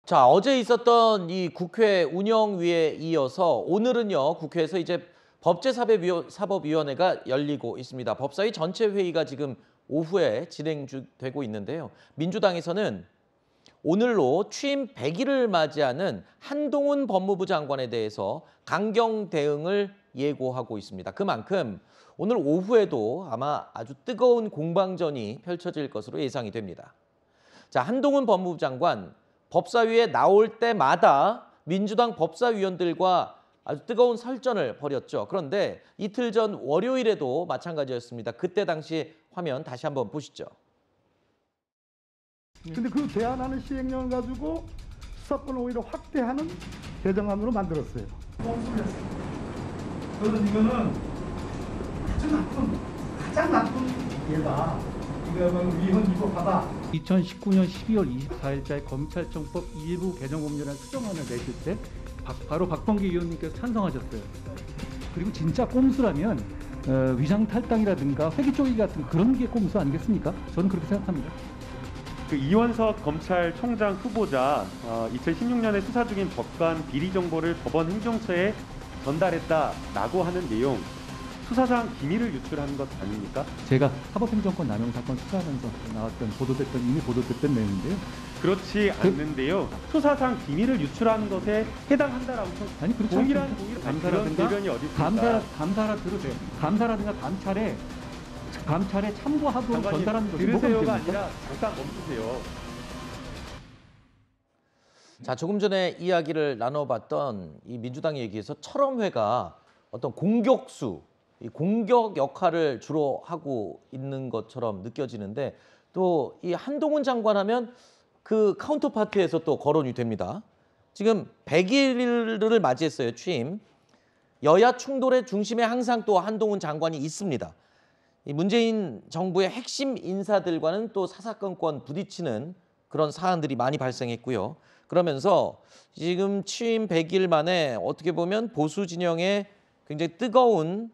자, 어제 있었던 이 국회 운영위에 이어서 오늘은요, 국회에서 이제 법제사법위원회가 열리고 있습니다. 법사위 전체 회의가 지금 오후에 진행되고 있는데요. 민주당에서는 오늘로 취임 100일을 맞이하는 한동훈 법무부 장관에 대해서 강경 대응을 예고하고 있습니다. 그만큼 오늘 오후에도 아마 아주 뜨거운 공방전이 펼쳐질 것으로 예상이 됩니다. 자, 한동훈 법무부 장관 법사위에 나올 때마다 민주당 법사위원들과 아주 뜨거운 설전을 벌였죠. 그런데 이틀 전 월요일에도 마찬가지였습니다. 그때 당시 화면 다시 한번 보시죠. 근데 그 제안하는 시행령을 가지고 수사권을 오히려 확대하는 개정안으로 만들었어요. 그래서 이거는 가장 나쁜 예다. 이거는 위헌 위법하다. 2019년 12월 24일자의 검찰청법 일부 개정법률안 수정안을 내실 때 바로 박범계 의원님께서 찬성하셨어요. 그리고 진짜 꼼수라면 위장 탈당이라든가 회기 쪼개기 같은 그런 게 꼼수 아니겠습니까? 저는 그렇게 생각합니다. 그 이원석 검찰총장 후보자 2016년에 수사 중인 법관 비리 정보를 법원 행정처에 전달했다라고 하는 내용, 수사상 기밀을 유출한 것 아닙니까? 제가 사법행정권 남용 사건 수사하면서 나왔던 이미 보도됐던 내용인데요. 그렇지 않는데요. 수사상 기밀을 유출한 것에 해당한다라고 아니 그렇지 동일한 감사라든가 그런 대변이 어디 있습니까? 감사라 들으세요. 감사라든가 감찰에 참고하고 전달하는 것이 뭐가 들으세요가 문제입니까? 아니라 잠깐 멈추세요. 자, 조금 전에 이야기를 나눠봤던 이 민주당 얘기에서 철험회가 어떤 공격수, 이 공격 역할을 주로 하고 있는 것처럼 느껴지는데 또 이 한동훈 장관 하면 그 카운터파트에서 또 거론이 됩니다. 지금 100일을 맞이했어요, 취임. 여야 충돌의 중심에 항상 또 한동훈 장관이 있습니다. 이 문재인 정부의 핵심 인사들과는 또 사사건건 부딪히는 그런 사안들이 많이 발생했고요. 그러면서 지금 취임 100일 만에 어떻게 보면 보수 진영의 굉장히 뜨거운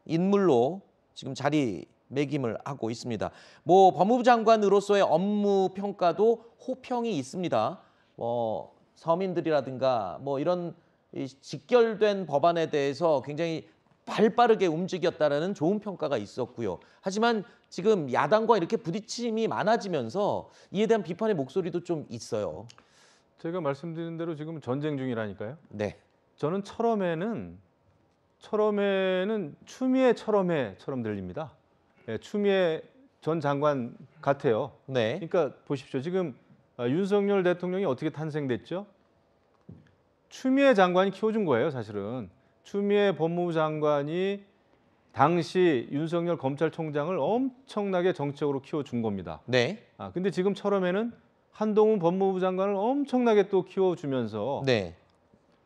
인물로 지금 자리매김을 하고 있습니다. 뭐 법무부 장관으로서의 업무 평가도 호평이 있습니다. 서민들이라든가 뭐 이런 직결된 법안에 대해서 굉장히 발빠르게 움직였다라는 좋은 평가가 있었고요. 하지만 지금 야당과 이렇게 부딪힘이 많아지면서 이에 대한 비판의 목소리도 좀 있어요. 제가 말씀드린 대로 지금 전쟁 중이라니까요. 네. 저는 철험에는 추미애 철험회처럼 들립니다. 예, 추미애 전 장관 같아요. 네. 그러니까 보십시오. 지금 윤석열 대통령이 어떻게 탄생됐죠? 추미애 장관이 키워준 거예요, 사실은. 추미애 법무부 장관이 당시 윤석열 검찰총장을 엄청나게 정치적으로 키워준 겁니다. 네. 근데 지금 철험에는 한동훈 법무부 장관을 엄청나게 또 키워주면서 네.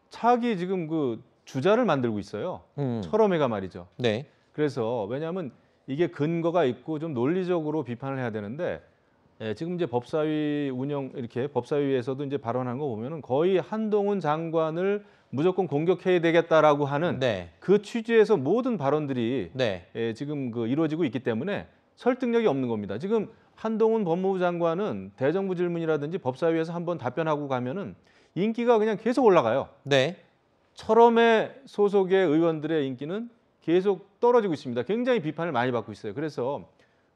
차기 지금 그 주자를 만들고 있어요. 철험회가 말이죠. 네. 그래서 왜냐하면 이게 근거가 있고 좀 논리적으로 비판을 해야 되는데 지금 이제 법사위 이렇게 법사위에서도 이제 발언한 거 보면은 거의 한동훈 장관을 무조건 공격해야 되겠다라고 하는 네. 그 취지에서 모든 발언들이 네. 지금 이루어지고 있기 때문에 설득력이 없는 겁니다. 지금 한동훈 법무부 장관은 대정부 질문이라든지 법사위에서 한번 답변하고 가면은 인기가 그냥 계속 올라가요. 네. 철험회 소속의 의원들의 인기는 계속 떨어지고 있습니다. 굉장히 비판을 많이 받고 있어요. 그래서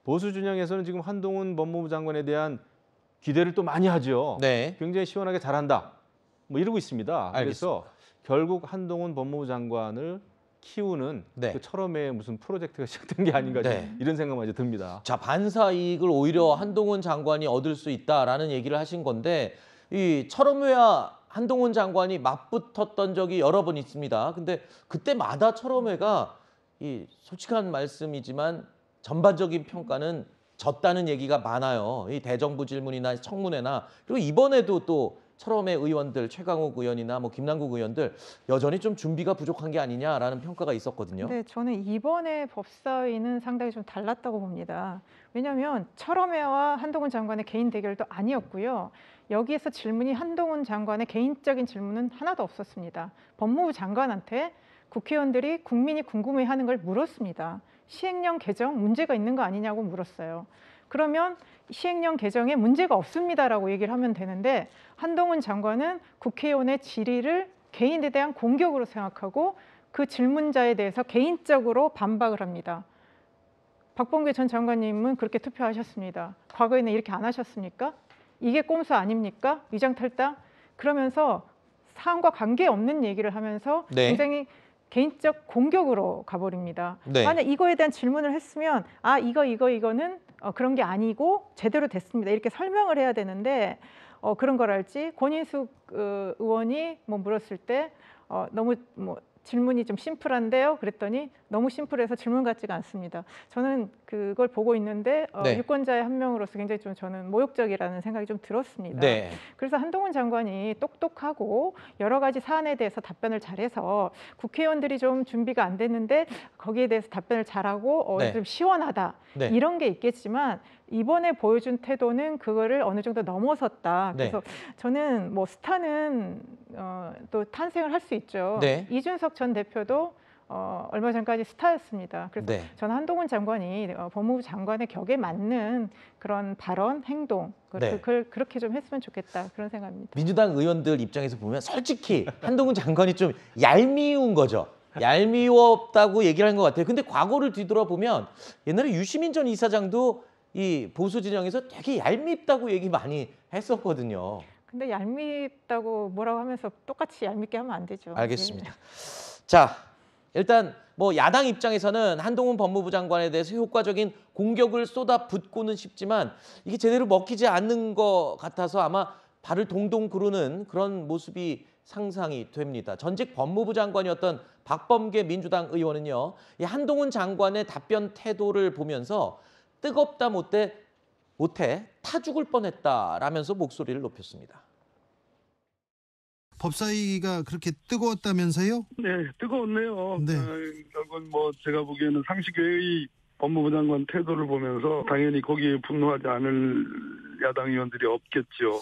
보수 진영에서는 지금 한동훈 법무부 장관에 대한 기대를 또 많이 하죠. 네. 굉장히 시원하게 잘한다. 뭐 이러고 있습니다. 알겠습니다. 그래서 결국 한동훈 법무부 장관을 키우는 네. 그 철험의 무슨 프로젝트가 시작된 게 아닌가 네. 이런 생각만 이제 듭니다. 자, 반사 이익을 오히려 한동훈 장관이 얻을 수 있다라는 얘기를 하신 건데 이 철험회와 한동훈 장관이 맞붙었던 적이 여러 번 있습니다. 근데 그때마다 철험회가 이 솔직한 말씀이지만 전반적인 평가는 졌다는 얘기가 많아요. 이 대정부 질문이나 청문회나 그리고 이번에도 또 철험회 의원들 최강욱 의원이나 뭐 김남국 의원들 여전히 좀 준비가 부족한 게 아니냐라는 평가가 있었거든요. 네, 저는 이번에 법사위는 상당히 좀 달랐다고 봅니다. 왜냐하면 철험회와 한동훈 장관의 개인 대결도 아니었고요. 여기에서 질문이 한동훈 장관의 개인적인 질문은 하나도 없었습니다. 법무부 장관한테 국회의원들이 국민이 궁금해하는 걸 물었습니다. 시행령 개정 문제가 있는 거 아니냐고 물었어요. 그러면 시행령 개정에 문제가 없습니다라고 얘기를 하면 되는데 한동훈 장관은 국회의원의 질의를 개인에 대한 공격으로 생각하고 그 질문자에 대해서 개인적으로 반박을 합니다. 박범계 전 장관님은 그렇게 투표하셨습니다. 과거에는 이렇게 안 하셨습니까? 이게 꼼수 아닙니까? 위장탈당? 그러면서 사안과 관계없는 얘기를 하면서 네. 굉장히 개인적 공격으로 가버립니다. 네. 만약 이거에 대한 질문을 했으면 이거는 그런 게 아니고 제대로 됐습니다. 이렇게 설명을 해야 되는데 그런 걸 알지 권인숙 의원이 뭐 물었을 때 너무 질문이 좀 심플한데요. 그랬더니 너무 심플해서 질문 같지가 않습니다. 저는 그걸 보고 있는데 네. 유권자의 한 명으로서 굉장히 좀 저는 모욕적이라는 생각이 좀 들었습니다. 네. 그래서 한동훈 장관이 똑똑하고 여러 가지 사안에 대해서 답변을 잘해서 국회의원들이 좀 준비가 안 됐는데 거기에 대해서 답변을 잘하고 네. 좀 시원하다 네. 이런 게 있겠지만 이번에 보여준 태도는 그거를 어느 정도 넘어섰다. 네. 그래서 저는 뭐 스타는 또 탄생을 할 수 있죠. 네. 이준석 전 대표도 얼마 전까지 스타였습니다. 그래서 네. 저는 한동훈 장관이 법무부 장관의 격에 맞는 그런 발언, 행동 네. 그렇게 좀 했으면 좋겠다 그런 생각입니다. 민주당 의원들 입장에서 보면 솔직히 한동훈 장관이 좀 얄미운 거죠. 얄미웠다고 얘기를 한 것 같아요. 근데 과거를 뒤돌아보면 옛날에 유시민 전 이사장도 이 보수 진영에서 되게 얄밉다고 얘기 많이 했었거든요. 근데 얄밉다고 뭐라고 하면서 똑같이 얄밉게 하면 안 되죠. 알겠습니다. 자, 일단 뭐 야당 입장에서는 한동훈 법무부 장관에 대해서 효과적인 공격을 쏟아붓고는 싶지만 이게 제대로 먹히지 않는 것 같아서 아마 발을 동동 구르는 그런 모습이 상상이 됩니다. 전직 법무부 장관이었던 박범계 민주당 의원은요, 이 한동훈 장관의 답변 태도를 보면서 뜨겁다 못해 타 죽을 뻔했다라면서 목소리를 높였습니다. 법사위가 그렇게 뜨거웠다면서요? 네, 뜨거웠네요. 네. 결국은 뭐 제가 보기에는 상식회의 법무부 장관 태도를 보면서 당연히 거기에 분노하지 않을 야당 의원들이 없겠죠.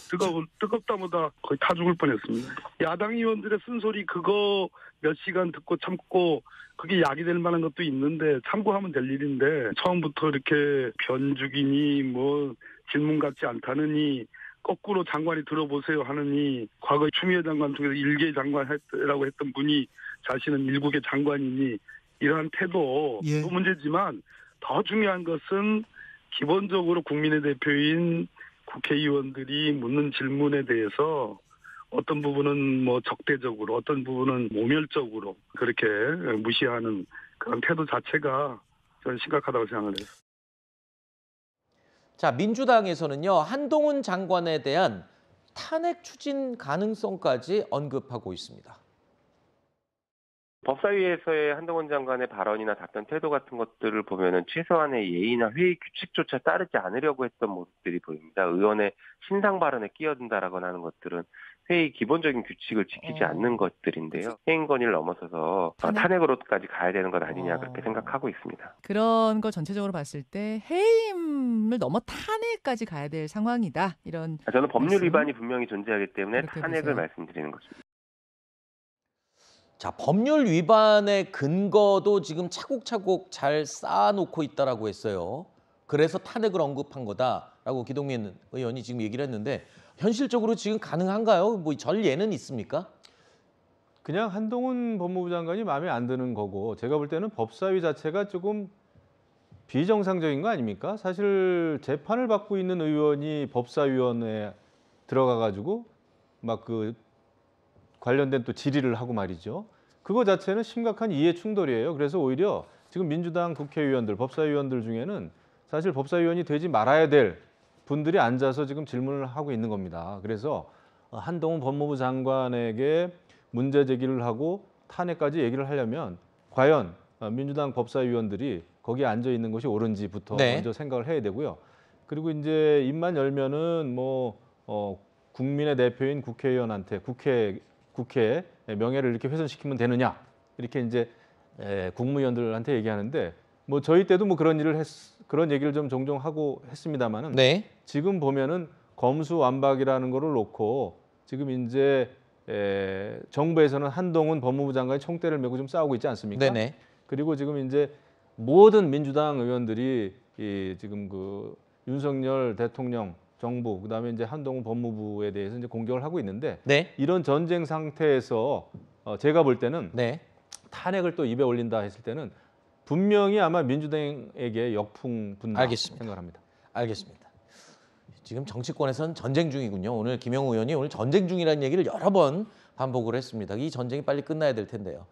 뜨겁다보다 거의 타 죽을 뻔했습니다. 야당 의원들의 쓴소리 그거 몇 시간 듣고 참고 그게 약이 될 만한 것도 있는데 참고하면 될 일인데 처음부터 이렇게 변죽이니 뭐 질문 같지 않다느니 거꾸로 장관이 들어보세요 하느니 과거 추미애 장관 통해서 1개 장관이라고 했던 분이 자신은 7개 장관이니 이러한 태도 예. 도 문제지만 더 중요한 것은 기본적으로 국민의 대표인 국회의원들이 묻는 질문에 대해서 어떤 부분은 뭐 적대적으로 어떤 부분은 모멸적으로 그렇게 무시하는 그런 태도 자체가 저는 심각하다고 생각을 해요. 자, 민주당에서는요, 한동훈 장관에 대한 탄핵 추진 가능성까지 언급하고 있습니다. 법사위에서의 한동훈 장관의 발언이나 답변 태도 같은 것들을 보면은 최소한의 예의나 회의 규칙조차 따르지 않으려고 했던 모습들이 보입니다. 의원의 신상 발언에 끼어든다라거나 하는 것들은 회의 기본적인 규칙을 지키지 않는 것들인데요. 해임 건의를 넘어서서 탄핵으로까지 가야 되는 것 아니냐 그렇게 생각하고 있습니다. 그런 거 전체적으로 봤을 때 해임을 넘어 탄핵까지 가야 될 상황이다. 이런 저는 법률 말씀? 위반이 분명히 존재하기 때문에 그렇게 탄핵을 보세요. 말씀드리는 것입니다. 자, 법률 위반의 근거도 지금 차곡차곡 잘 쌓아놓고 있다라고 했어요. 그래서 탄핵을 언급한 거다라고 기동민 의원이 지금 얘기를 했는데 현실적으로 지금 가능한가요? 뭐 전례는 있습니까? 그냥 한동훈 법무부 장관이 마음에 안 드는 거고 제가 볼 때는 법사위 자체가 조금 비정상적인 거 아닙니까? 사실 재판을 받고 있는 의원이 법사위원회에 들어가가지고 막 그 관련된 또 질의를 하고 말이죠. 그거 자체는 심각한 이해 충돌이에요. 그래서 오히려 지금 민주당 국회의원들, 법사위원들 중에는 사실 법사위원이 되지 말아야 될 분들이 앉아서 지금 질문을 하고 있는 겁니다. 그래서 한동훈 법무부 장관에게 문제 제기를 하고 탄핵까지 얘기를 하려면 과연 민주당 법사위원들이 거기에 앉아 있는 것이 옳은지부터 네. 먼저 생각을 해야 되고요. 그리고 이제 입만 열면은 뭐 국민의 대표인 국회의원한테 국회의 명예를 이렇게 훼손시키면 되느냐 이렇게 이제 국무위원들한테 얘기하는데 뭐 저희 때도 뭐 그런 얘기를 좀 종종 하고 했습니다만은 네. 지금 보면은 검수완박이라는 거를 놓고 지금 이제 정부에서는 한동훈 법무부 장관이 총대를 메고 좀 싸우고 있지 않습니까? 네네. 그리고 지금 이제 모든 민주당 의원들이 지금 윤석열 대통령, 정부, 그다음에 이제 한동훈 법무부에 대해서 이제 공격을 하고 있는데 네. 이런 전쟁 상태에서 제가 볼 때는 네. 탄핵을 또 입에 올린다 했을 때는 분명히 아마 민주당에게 역풍 분다 알겠습니다. 생각합니다. 알겠습니다. 지금 정치권에서는 전쟁 중이군요. 오늘 김영우 의원이 오늘 전쟁 중이라는 얘기를 여러 번 반복을 했습니다. 이 전쟁이 빨리 끝나야 될 텐데요.